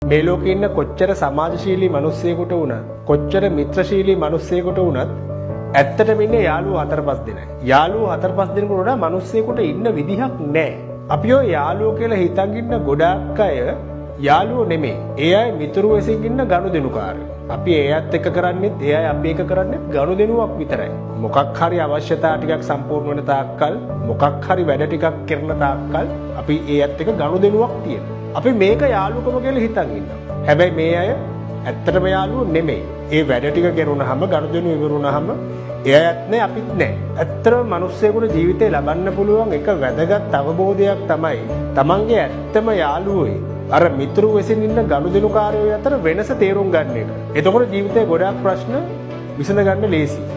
මේ ලෝකේ ඉන්න කොච්චර සමාජශීලී මිනිස්සෙකුට වුණත් කොච්චර මිත්‍රශීලී මිනිස්සෙකුට වුණත් ඇත්තටම ඉන්නේ යාළුවෝ 4-5 දෙනයි. යාළුවෝ 4-5 දෙනෙකුට වඩා මිනිස්සෙකුට ඉන්න විදිහක් නැහැ. අපි ඔය යාළුවෝ කියලා හිතන් ඉන්න ගොඩාක් අය යාළුවෝ නෙමෙයි. ඒ අය මිතුරු වෙසින් ඉන්න ගනුදෙනුකාරයෝ. අපි ඒ අයත් එක්ක කරන්නේත් ඒ අය අපි එක කරන්නේත් ගනුදෙනුවක් විතරයි. මොකක් හරි අවශ්‍යතා ටිකක් සම්පූර්ණ වෙන තාක්කල් මොකක් හරි වැඩ ටිකක් කරන තාක්කල් අපි ඒ අයත් එක්ක ගනුදෙනුවක් තියෙනවා. අපි මේක යාළුකම කියලා හිතන් ඉන්නවා. හැබැයි මේ අය ඇත්තටම යාළුවෝ නෙමෙයි. ඒ වැඩ ටික කරුණාම ගනුදෙනු ඉවරුණාම ඒ අයත් නෑ අපිත් නෑ. ඇත්තටම මිනිස්සුන්ගේ ජීවිතේ ලබන්න පුළුවන් එක වැදගත් අවබෝධයක් තමයි තමන්ගේ ඇත්තම යාළුවෝයි අර මිතුරු වෙසින් ඉන්න ගනුදෙනුකාරයෝ අතර වෙනස තේරුම් ගන්න එක. එතකොට ජීවිතේ ගොඩාක් ප්‍රශ්න විසඳ ගන්න ලේසියි.